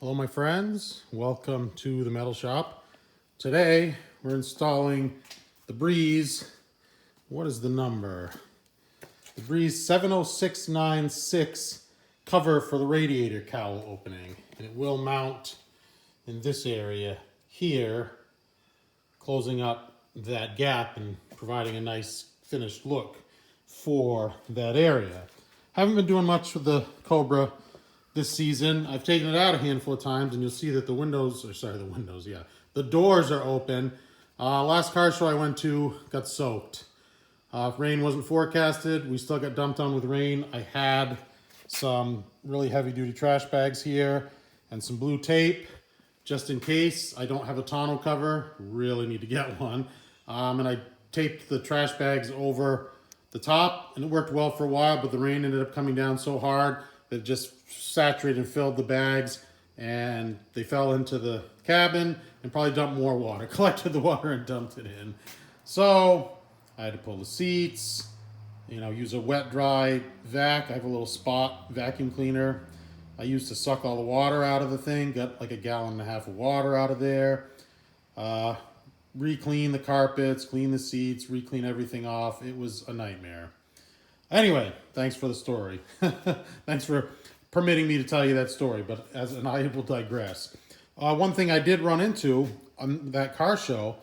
Hello my friends, welcome to the metal shop. Today we're installing the Breeze, what is the number? The Breeze 70696 cover for the radiator cowl opening. And it will mount in this area here, closing up that gap and providing a nice finished look for that area. Haven't been doing much with the Cobra this season. I've taken it out a handful of times and you'll see that the doors are open. Last car show I went to got soaked. Rain wasn't forecasted. We still got dumped on with rain. I had some really heavy duty trash bags here and some blue tape just in case. I don't have a tonneau cover, really need to get one. And I taped the trash bags over the top and it worked well for a while, but the rain ended up coming down so hard that it just saturated and filled the bags and they fell into the cabin and probably dumped more water, collected the water and dumped it in. So I had to pull the seats, use a wet dry vac. I have a little spot vacuum cleaner I used to suck all the water out of the thing, got like 1.5 gallons of water out of there. Re-clean the carpets, clean the seats, re-clean everything off. It was a nightmare. Anyway, thanks for the story. Thanks for permitting me to tell you that story, but I will digress. One thing I did run into on that car show,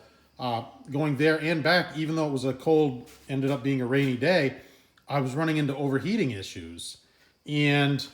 going there and back, even though it was a cold, ended up being a rainy day, I was running into overheating issues. And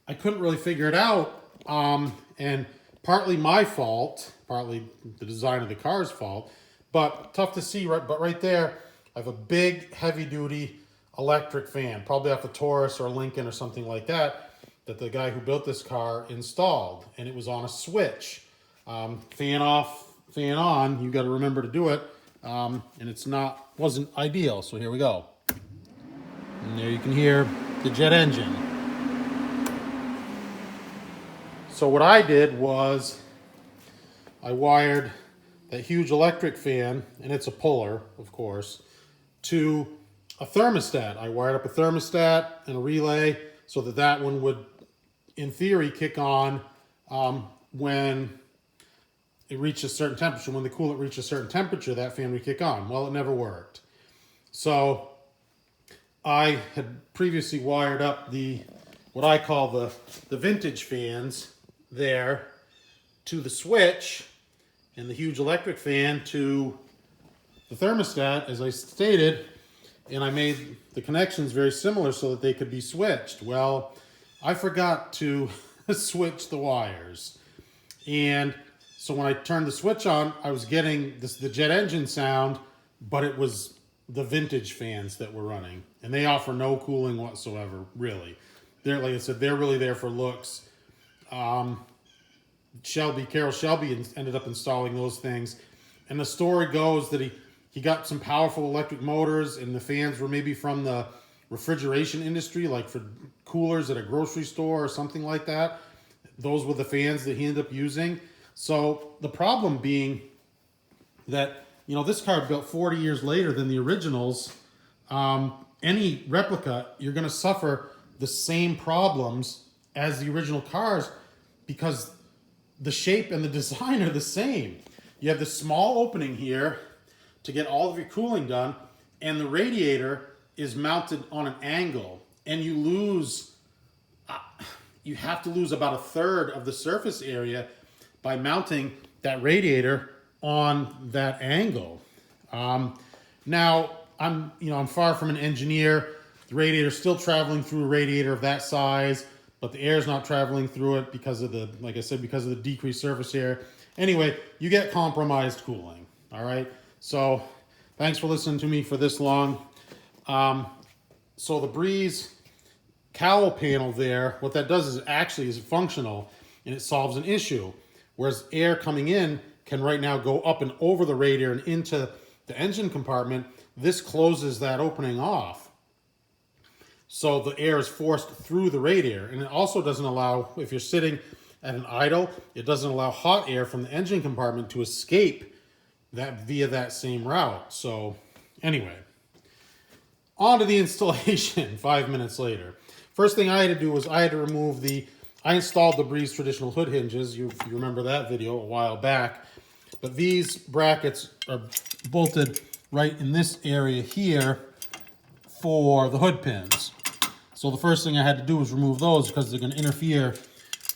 I couldn't really figure it out. And partly my fault, partly the design of the car's fault, but tough to see, right? But right there, I have a big, heavy-duty electric fan, probably off a Taurus or a Lincoln or something like that, that the guy who built this car installed, and it was on a switch. Fan off, fan on, you got to remember to do it, and wasn't ideal, so here we go. And there you can hear the jet engine. So what I did was I wired that huge electric fan, and it's a puller, of course, to a thermostat. I wired up a thermostat and a relay so that one would, in theory, kick on when it reached a certain temperature. When the coolant reached a certain temperature, that fan would kick on. Well, it never worked. So I had previously wired up what I call the vintage fans there to the switch, and the huge electric fan to the thermostat, as I stated, and I made the connections very similar so that they could be switched. Well, I forgot to switch the wires. And so when I turned the switch on, I was getting the jet engine sound, but it was the vintage fans that were running. And they offer no cooling whatsoever, really. Like I said, they're really there for looks. Carol Shelby ended up installing those things. And the story goes that he got some powerful electric motors, and the fans were maybe from the refrigeration industry, like for coolers at a grocery store or something like that. Those were the fans that he ended up using. So the problem being that, this car built 40 years later than the originals. Any replica, you're going to suffer the same problems as the original cars because the shape and the design are the same. You have this small opening here to get all of your cooling done, and the radiator is mounted on an angle, and you have to lose about 1/3 of the surface area by mounting that radiator on that angle. Now, I'm far from an engineer. The radiator's still traveling through a radiator of that size, but the air's not traveling through it because of the decreased surface area. Anyway, you get compromised cooling, all right? So thanks for listening to me for this long. So the Breeze cowl panel there, what that does is functional, and it solves an issue. Whereas air coming in can right now go up and over the radiator and into the engine compartment. This closes that opening off. So the air is forced through the radiator. And it also doesn't allow, if you're sitting at an idle, it doesn't allow hot air from the engine compartment to escape via that same route. So anyway, on to the installation 5 minutes later. First thing I had to do was I had to remove the I installed the Breeze traditional hood hinges. You remember that video a while back. But these brackets are bolted right in this area here for the hood pins. So the first thing I had to do was remove those because they're going to interfere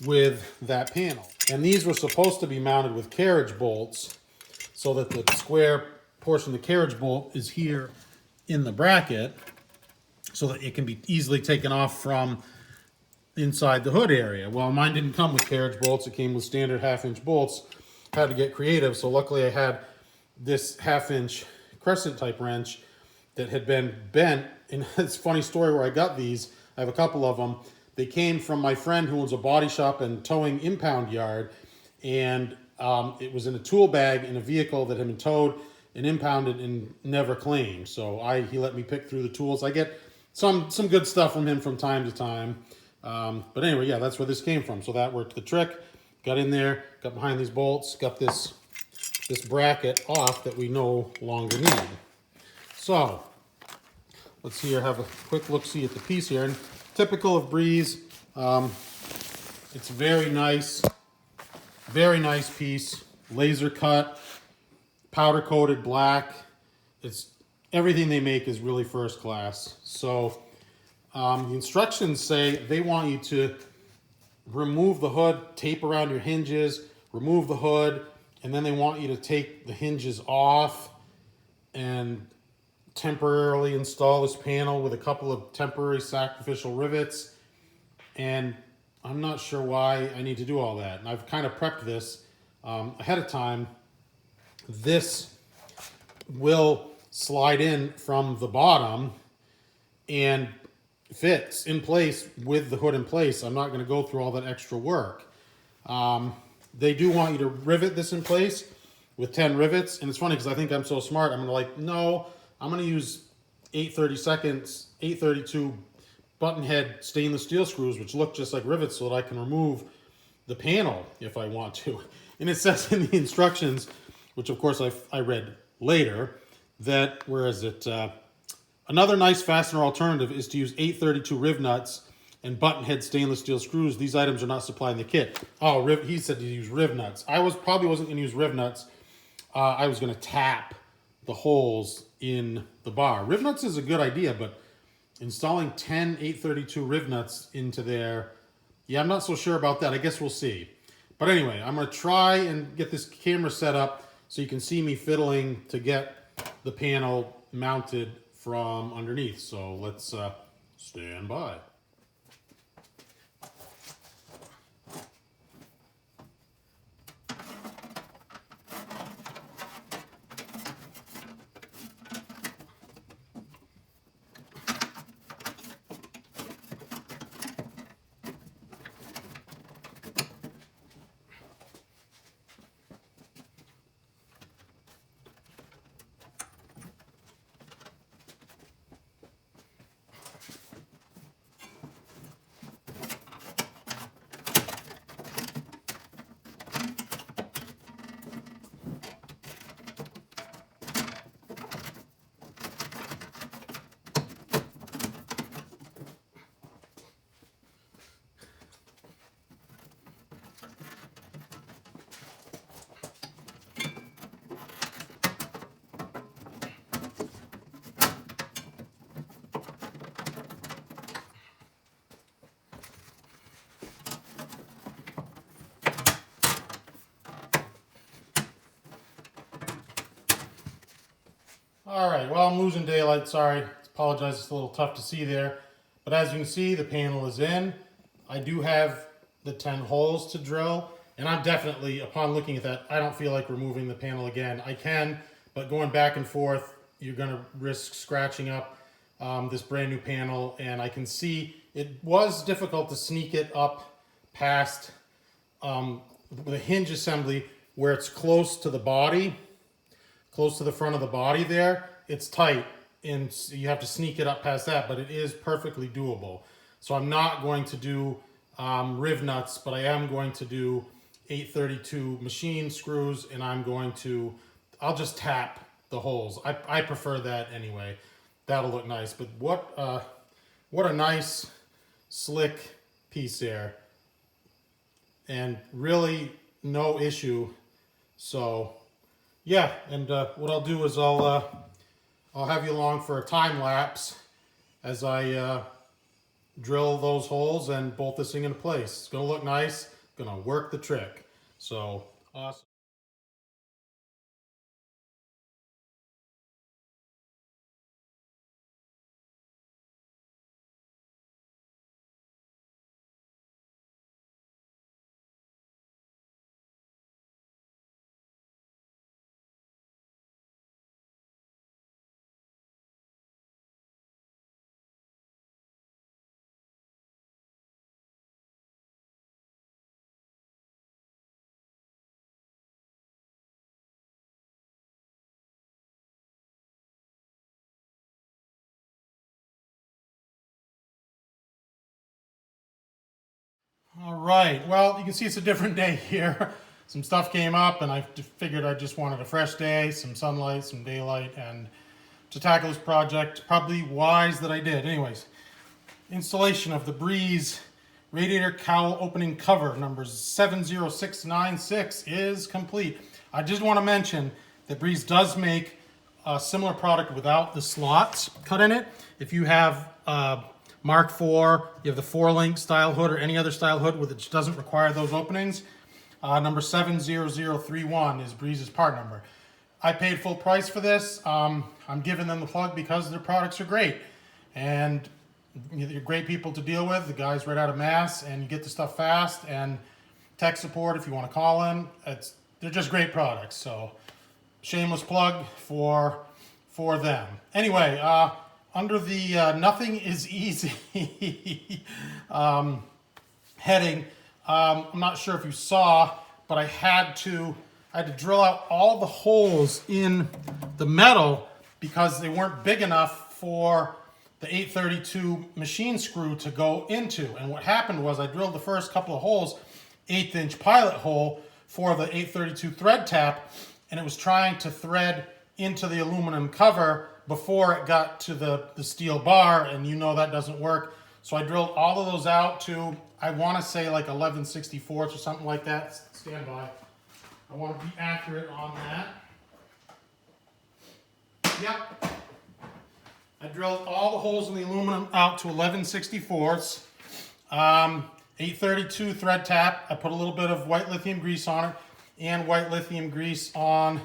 with that panel. And these were supposed to be mounted with carriage bolts so that the square portion of the carriage bolt is here in the bracket so that it can be easily taken off from inside the hood area. Well, mine didn't come with carriage bolts. It came with standard 1/2-inch bolts. I had to get creative. So luckily I had this 1/2-inch crescent type wrench that had been bent. And it's a funny story where I got these. I have a couple of them. They came from my friend who owns a body shop and towing impound yard. And it was in a tool bag in a vehicle that had been towed and impounded and never claimed. So he let me pick through the tools. I get some good stuff from him from time to time. But anyway, yeah, that's where this came from. So that worked the trick. Got in there, got behind these bolts, got this bracket off that we no longer need. So let's see here, have a quick look-see at the piece here. And typical of Breeze, it's very nice piece, laser cut, powder coated black. It's everything they make is really first class. So the instructions say they want you to remove the hood, tape around your hinges, remove the hood, and then they want you to take the hinges off and temporarily install this panel with a couple of temporary sacrificial rivets. And I'm not sure why I need to do all that. And I've kind of prepped this ahead of time. This will slide in from the bottom and fits in place with the hood in place. I'm not going to go through all that extra work. They do want you to rivet this in place with 10 rivets. And it's funny because I think I'm so smart. I'm going to no, I'm going to use 832 button head stainless steel screws, which look just like rivets, so that I can remove the panel if I want to. And it says in the instructions, which of course I read later, that, where is it? Another nice fastener alternative is to use 832 riv nuts and button head stainless steel screws. These items are not supplied in the kit. Oh, he said to use riv nuts. I probably wasn't going to use riv nuts. I was going to tap the holes in the bar. Riv nuts is a good idea, but installing 10 832 riv nuts into there, yeah, I'm not so sure about that. I guess we'll see. But anyway, I'm going to try and get this camera set up so you can see me fiddling to get the panel mounted from underneath. So let's stand by. All right, well, I'm losing daylight, sorry. Apologize, it's a little tough to see there. But as you can see, the panel is in. I do have the 10 holes to drill, and I'm definitely, upon looking at that, I don't feel like removing the panel again. I can, but going back and forth, you're gonna risk scratching up this brand new panel, and I can see it was difficult to sneak it up past the hinge assembly where it's close to the body. Close to the front of the body there, it's tight, and you have to sneak it up past that, but it is perfectly doable. So I'm not going to do riv nuts, but I am going to do 832 machine screws, and I'll just tap the holes. I prefer that anyway. That'll look nice, but what a nice, slick piece there. and really no issue. So yeah, and what I'll do is I'll have you along for a time lapse as I drill those holes and bolt this thing into place. It's gonna look nice, gonna work the trick. So awesome. All right, well, you can see it's a different day here. Some stuff came up and I figured I just wanted a fresh day, some sunlight, some daylight, and to tackle this project, probably wise that I did. Anyways, installation of the Breeze Radiator Cowl opening cover number 70696 is complete. I just want to mention that Breeze does make a similar product without the slots cut in it. If you have Mark IV, you have the 4-link style hood or any other style hood which doesn't require those openings, number 70031 is Breeze's part number. I paid full price for this. I'm giving them the plug because their products are great. And you're great people to deal with. The guy's right out of Mass, and you get the stuff fast. And tech support, if you want to call in, they're just great products. So shameless plug for them. Anyway, under the nothing is easy heading, I'm not sure if you saw, but I had to drill out all the holes in the metal because they weren't big enough for the 832 machine screw to go into. And what happened was I drilled the first couple of holes, 1/8" pilot hole for the 832 thread tap, and it was trying to thread into the aluminum cover before it got to the steel bar, and you know that doesn't work. So I drilled all of those out to, I want to say like 11/64 or something like that. Stand by. I want to be accurate on that. Yep. I drilled all the holes in the aluminum out to 11/64. 832 thread tap. I put a little bit of white lithium grease on it and white lithium grease on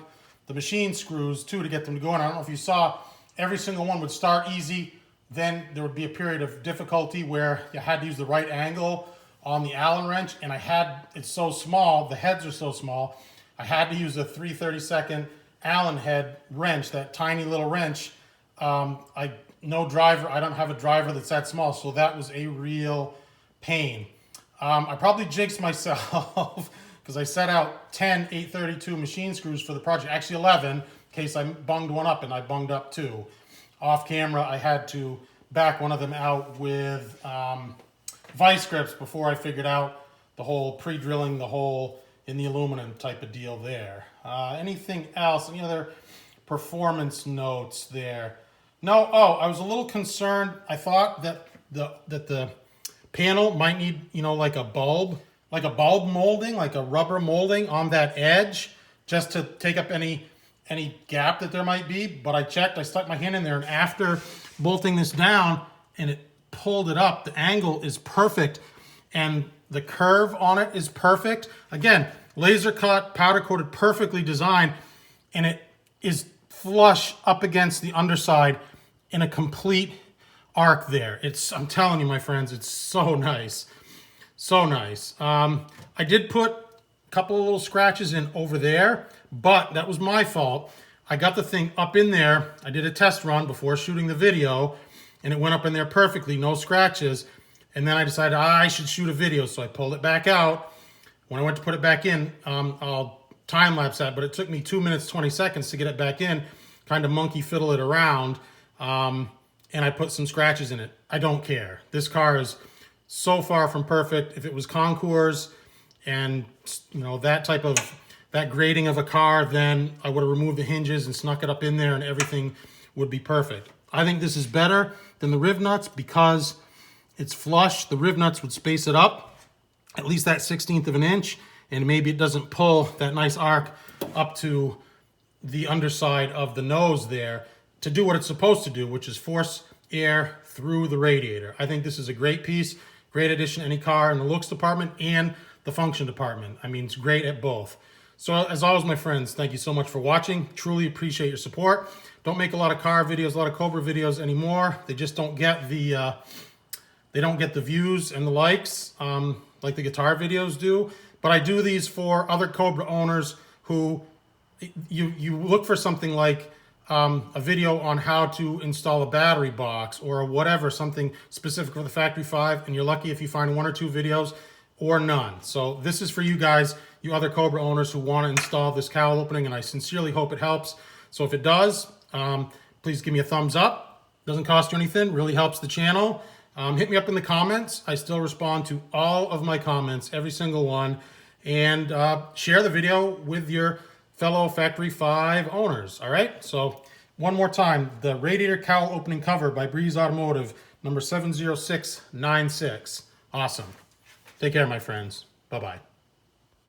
the machine screws too to get them to go in. I don't know if you saw, every single one would start easy. Then there would be a period of difficulty where you had to use the right angle on the Allen wrench, and it's so small, the heads are so small, I had to use a 3/32 Allen head wrench, that tiny little wrench. No driver, I don't have a driver that's that small, so that was a real pain. I probably jinxed myself because I set out 10 832 machine screws for the project, actually 11, in case I bunged one up, and I bunged up 2. Off camera, I had to back one of them out with vice grips before I figured out the whole pre-drilling the hole in the aluminum type of deal there. Anything else? Any other performance notes there? No. Oh, I was a little concerned. I thought that the panel might need, like a bulb molding, like a rubber molding on that edge, just to take up any gap that there might be. But I checked, I stuck my hand in there, and after bolting this down and it pulled it up, the angle is perfect and the curve on it is perfect. Again, laser cut, powder coated, perfectly designed, and it is flush up against the underside in a complete arc there. I'm telling you, my friends, it's so nice. So nice. I did put a couple of little scratches in over there, but that was my fault. I got the thing up in there. I did a test run before shooting the video, and it went up in there perfectly, no scratches. And then I decided I should shoot a video, so I pulled it back out. When I went to put it back in, I'll time lapse that, but it took me 2 minutes, 20 seconds to get it back in, kind of monkey fiddle it around, and I put some scratches in it. I don't care. This car is so far from perfect. If it was concours and that grading of a car, then I would have removed the hinges and snuck it up in there and everything would be perfect. I think this is better than the riv nuts because it's flush. The riv nuts would space it up. at least that 1/16 of an inch, and maybe it doesn't pull that nice arc up to the underside of the nose there to do what it's supposed to do, which is force air through the radiator. I think this is a great piece, great addition to any car in the looks department and the function department. I mean, it's great at both. So as always, my friends, thank you so much for watching. Truly appreciate your support. Don't make a lot of car videos, a lot of Cobra videos anymore. They just don't get the views and the likes like the guitar videos do. But I do these for other Cobra owners who you look for something like a video on how to install a battery box or whatever, something specific for the Factory 5, and you're lucky if you find 1 or 2 videos or none. So this is for you guys, you other Cobra owners who want to install this cowl opening, and I sincerely hope it helps. So if it does, please give me a thumbs up. Doesn't cost you anything, really helps the channel. Hit me up in the comments. I still respond to all of my comments, every single one. And share the video with your fellow Factory 5 owners, all right? So one more time, the Radiator Cowl opening cover by Breeze Automotive, number 70696. Awesome. Take care, my friends. Bye-bye.